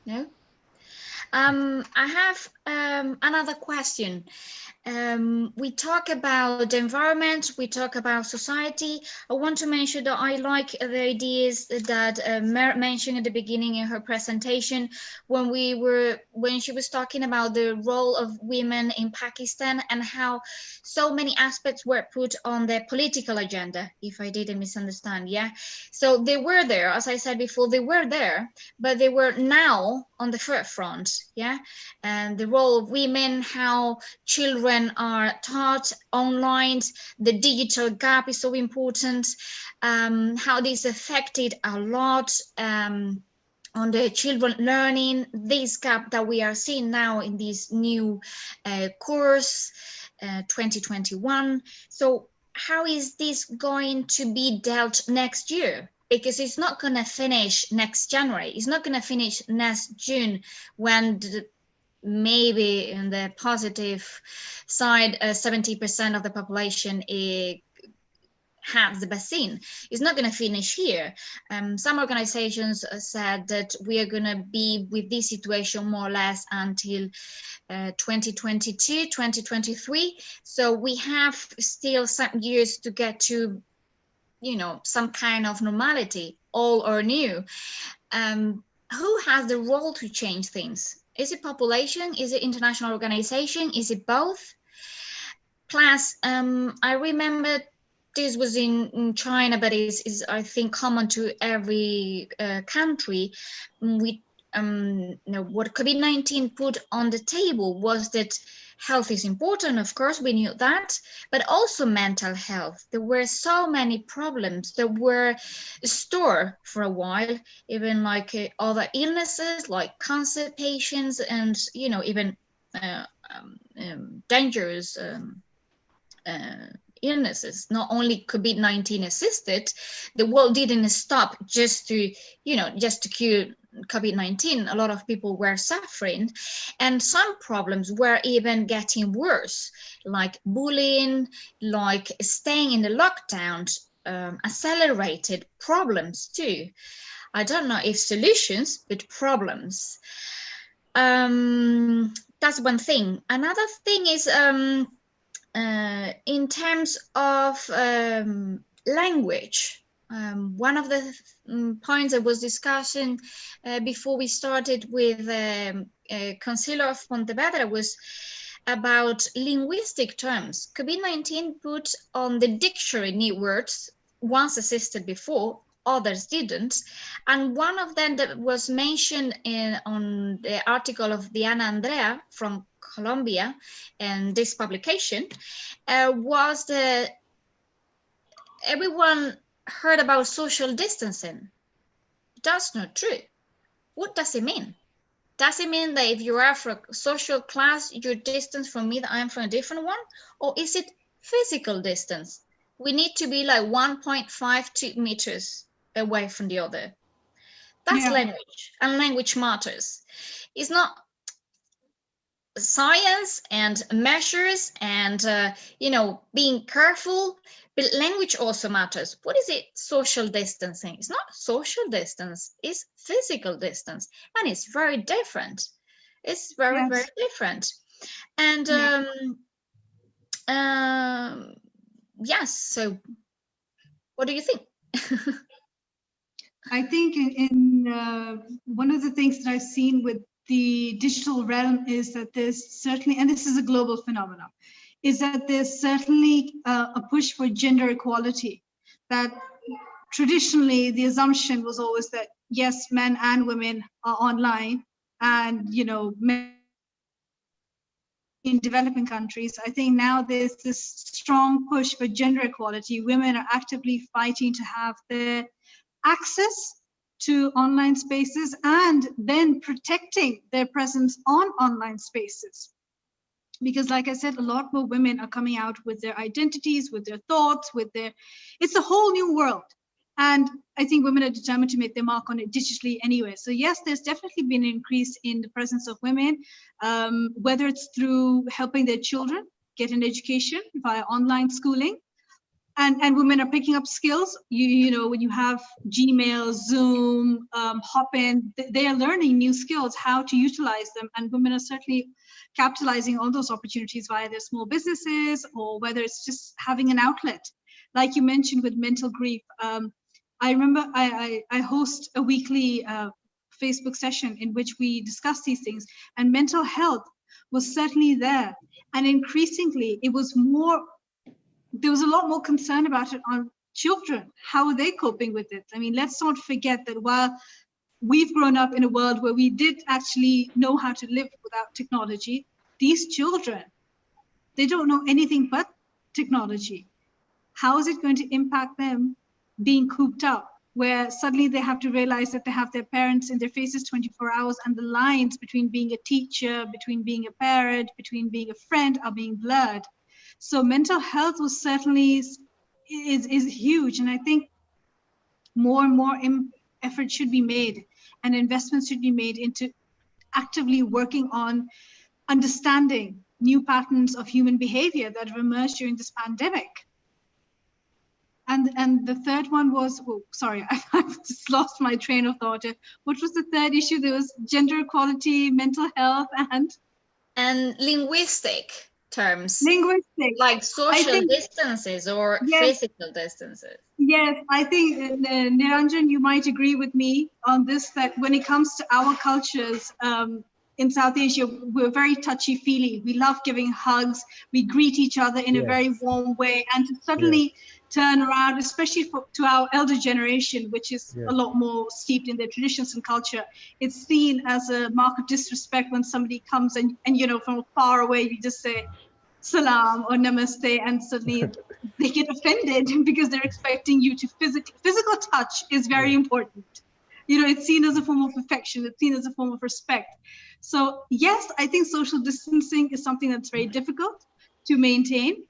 No? I have another question. We talk about the environment, we talk about society. I want to mention that I like the ideas that Mer mentioned at the beginning in her presentation when she was talking about the role of women in Pakistan and how so many aspects were put on the political agenda, if I didn't misunderstand. Yeah. So they were there, as I said before, they were there, but they were now on the forefront. Yeah. And the role of women, how children are taught online, the digital gap is so important, how this affected a lot on the children learning, this gap that we are seeing now in this new course 2021. So how is this going to be dealt next year? Because it's not going to finish next January. It's not going to finish next June when maybe in the positive side, 70% of the population has the vaccine. It's not going to finish here. Some organizations said that we are going to be with this situation more or less until 2022, 2023. So we have still some years to get to, you know, some kind of normality, old or new. Who has the role to change things? Is it population? Is it international organization? Is it both? Plus, I remember this was in China, but is I think common to every country. We what COVID-19 put on the table was that health is important, of course, we knew that, but also mental health. There were so many problems that were stored for a while, even like other illnesses like cancer patients and, you know, even dangerous illnesses, not only COVID-19 assisted. The world didn't stop just to, you know, just to cure COVID-19. A lot of people were suffering, and some problems were even getting worse, like bullying, like staying in the lockdowns, accelerated problems too. I don't know if solutions, but problems. That's one thing. Another thing is in terms of language. One of the points I was discussing before we started with Concello of Pontevedra was about linguistic terms. COVID-19 put on the dictionary new words once existed before, others didn't. And one of them that was mentioned on the article of Diana Andrea from Colombia and this publication was that everyone heard about social distancing. That's not true. What does it mean? Does it mean that if you are from a social class, you're distant from me, that I'm from a different one? Or is it physical distance? We need to be like 1.52 meters away from the other. That's language, and language matters. It's not science and measures and you know, being careful, but language also matters. What is it? Social distancing. It's not social distance, it's physical distance, and it's very different. It's very very different. And yes, so what do you think? I think in one of the things that I've seen with the digital realm is that there's certainly, and this is a global phenomenon, is that there's certainly a push for gender equality. That traditionally the assumption was always that yes, men and women are online, and you know, men in developing countries. I think now there's this strong push for gender equality. Women are actively fighting to have their access to online spaces and then protecting their presence on online spaces. Because like I said, a lot more women are coming out with their identities, with their thoughts, with their, it's a whole new world. And I think women are determined to make their mark on it digitally anyway. So yes, there's definitely been an increase in the presence of women, whether it's through helping their children get an education via online schooling, and women are picking up skills. You know, when you have Gmail, Zoom, Hopin, they are learning new skills, how to utilize them, and women are certainly capitalizing on those opportunities via their small businesses, or whether it's just having an outlet, like you mentioned with mental grief. I remember I host a weekly Facebook session in which we discuss these things, and mental health was certainly there, and increasingly it was more. There was a lot more concern about it on children. How are they coping with it? I mean, let's not forget that while we've grown up in a world where we did actually know how to live without technology, these children, they don't know anything but technology. How is it going to impact them being cooped up, where suddenly they have to realize that they have their parents in their faces 24 hours, and the lines between being a teacher, between being a parent, between being a friend are being blurred. So mental health was certainly is huge, and I think more and more effort should be made, and investments should be made into actively working on understanding new patterns of human behavior that have emerged during this pandemic. And the third one was, oh, sorry, I've just lost my train of thought. What was the third issue? There was gender equality, mental health, and linguistic terms, linguistic, like social distances or physical distances. Yes, I think, Niranjan, you might agree with me on this, that when it comes to our cultures in South Asia, we're very touchy-feely. We love giving hugs. We greet each other in a very warm way. And to suddenly turn around, especially to our elder generation, which is a lot more steeped in their traditions and culture, it's seen as a mark of disrespect when somebody comes and you know, from far away, you just say salam or namaste, and suddenly they get offended because they're expecting you to physical touch is very important. You know, it's seen as a form of affection, it's seen as a form of respect. So yes, I think social distancing is something that's very difficult to maintain,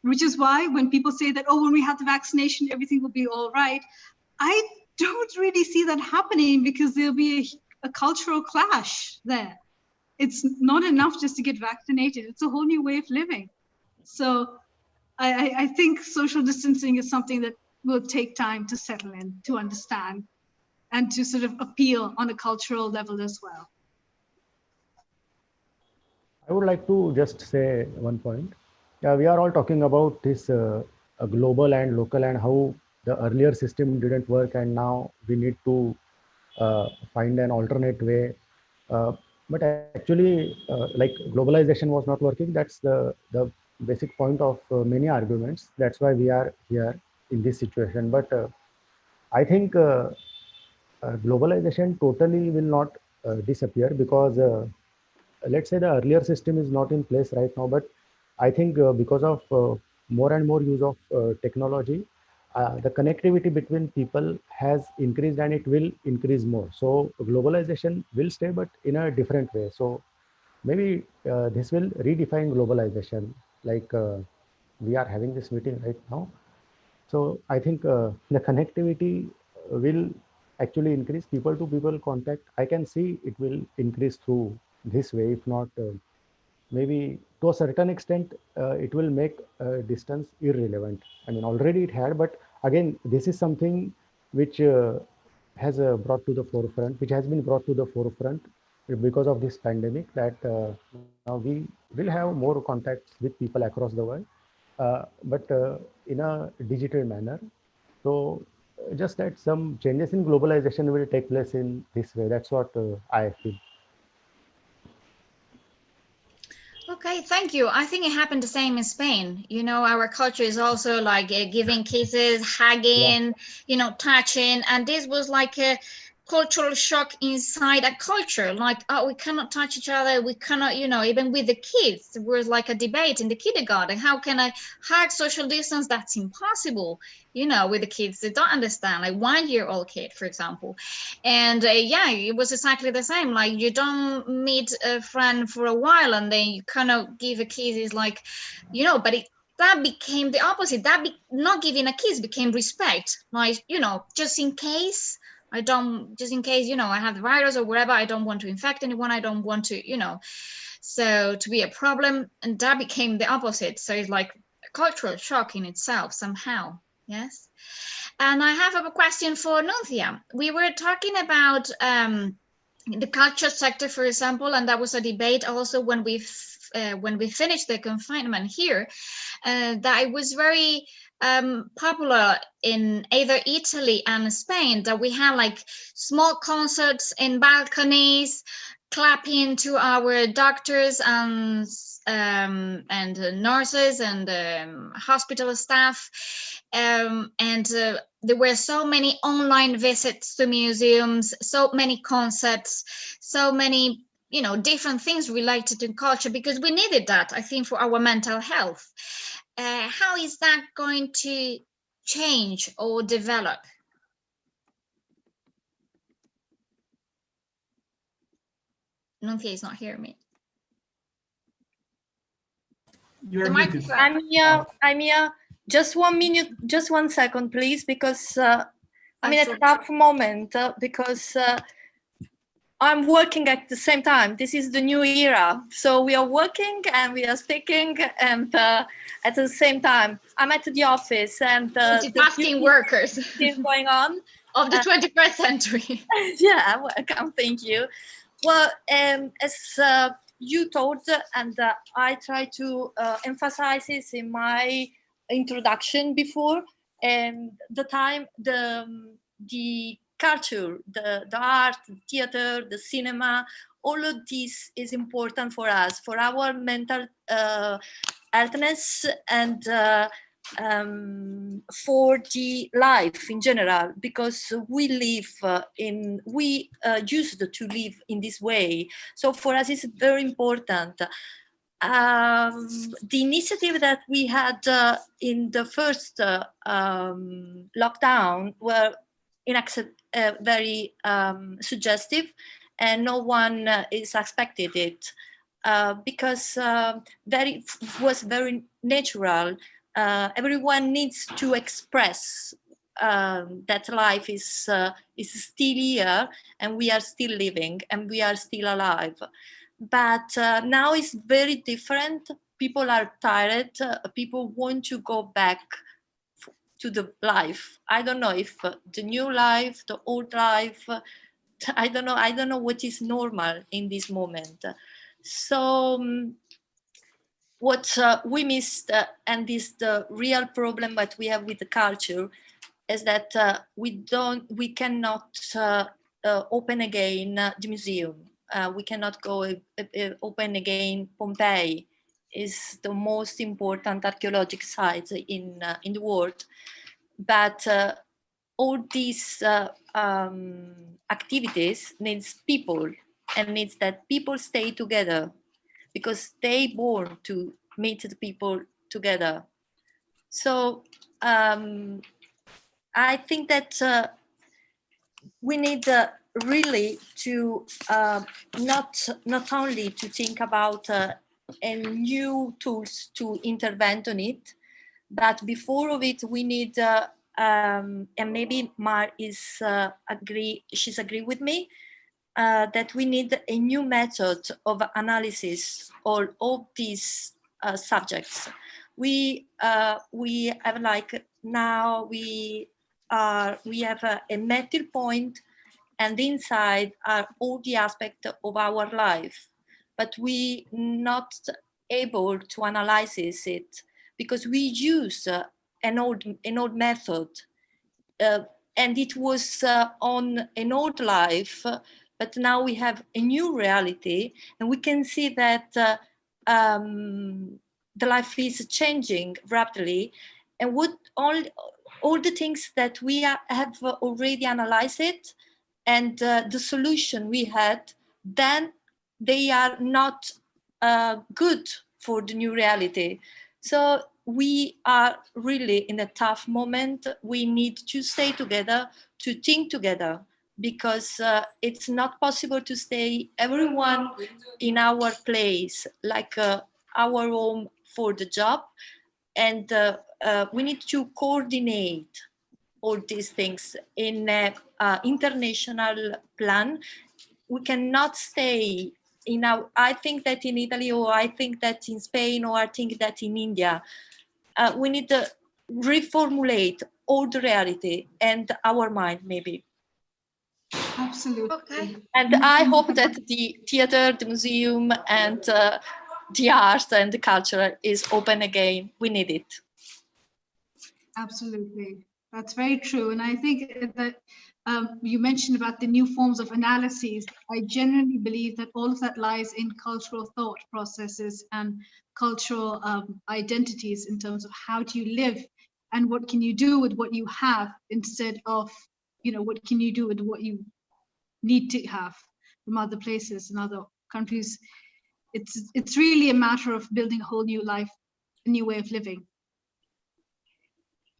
which is why when people say that, oh, when we have the vaccination, everything will be all right, I don't really see that happening, because there'll be a cultural clash there. It's not enough just to get vaccinated. It's a whole new way of living. So I think social distancing is something that will take time to settle in, to understand, and to sort of appeal on a cultural level as well. I would like to just say one point. We are all talking about this global and local, and how the earlier system didn't work, and now we need to find an alternate way. But actually, like globalization was not working. That's the basic point of many arguments. That's why we are here in this situation. But I think globalization totally will not disappear, because let's say the earlier system is not in place right now, but I think because of more and more use of technology, the connectivity between people has increased, and it will increase more. So globalization will stay, but in a different way. So maybe this will redefine globalization, like we are having this meeting right now. So I think the connectivity will actually increase, people to people contact. I can see it will increase through this way. If not, maybe to a certain extent, it will make distance irrelevant. I mean, already it had, but again, this is something which has brought to the forefront, which has been brought to the forefront because of this pandemic, that now we will have more contacts with people across the world, but in a digital manner. So just that some changes in globalization will take place in this way. That's what I feel. Okay, thank you. I think it happened the same in Spain. You know, our culture is also like giving kisses, hugging, you know, touching. And this was like a cultural shock inside a culture. Like, oh, we cannot touch each other. We cannot, you know, even with the kids, there was like a debate in the kindergarten. How can I hug, social distance? That's impossible. You know, with the kids, they don't understand, like 1-year-old kid, for example. And yeah, it was exactly the same. Like, you don't meet a friend for a while and then you cannot give a kiss. It's like, you know, but that became the opposite. Not giving a kiss became respect. Like, you know, just in case, you know, I have the virus or whatever, I don't want to infect anyone. I don't want to, you know, so to be a problem. And that became the opposite. So it's like cultural shock in itself somehow. Yes. And I have a question for Nunzia. We were talking about the culture sector, for example, and that was a debate also when we finished the confinement here, that it was very popular in either Italy and Spain, that we had like small concerts in balconies, clapping to our doctors and nurses and hospital staff, and there were so many online visits to museums, so many concerts, so many, you know, different things related to culture, because we needed that, I think, for our mental health. How is that going to change or develop? Nunzia is not hearing me. You're The muted. microphone. I'm here. Just 1 minute, just 1 second, please, because I'm in a tough moment because I'm working at the same time. This is the new era. So we are working and we are speaking, and at the same time, I'm at the office and Multitasking workers is going on. of the 21st century. Yeah, welcome, thank you. Well, as you told, and I try to emphasize this in my introduction before, and the culture, the art, the theater, the cinema, all of this is important for us, for our mental healthness, and for the life in general, because we live we used to live in this way. So for us, it's very important. The initiative that we had in the first lockdown were very suggestive, and no one is expected it because it was very natural. Everyone needs to express that life is still here, and we are still living, and we are still alive. But now it's very different. People are tired. People want to go back to the life. I don't know if the new life, the old life. I don't know what is normal in this moment. So what we missed, and this the real problem that we have with the culture, is that we cannot open again the museum. We cannot go open again Pompeii. Is the most important archaeological site in the world. But all these activities needs people, and needs that people stay together, because they born to meet the people together. So I think that we need really to not only to think about new tools to intervene on it, but before of it we need and maybe Mar is she's agree with me, that we need a new method of analysis of all these subjects. We have, like, now we have a metal point, and inside are all the aspects of our life, but we not able to analyze it because we use an old method, and it was on an old life, but now we have a new reality, and we can see that the life is changing rapidly, and what all the things that we have already analyzed it, and the solution we had, then they are not good for the new reality. So we are really in a tough moment. We need to stay together, to think together, because it's not possible to stay everyone in our place, like our home for the job, and we need to coordinate all these things in an international plan. We cannot stay in our, I think that in Italy, or I think that in Spain, or I think that in India, we need to reformulate all the reality and our mind, maybe. Absolutely. Okay. And I hope that the theater, the museum, and the art and the culture is open again. We need it. Absolutely. That's very true. And I think that you mentioned about the new forms of analyses. I genuinely believe that all of that lies in cultural thought processes and cultural identities in terms of how do you live and what can you do with what you have instead of, what can you do with what you need to have from other places and other countries. It's really a matter of building a whole new life, a new way of living.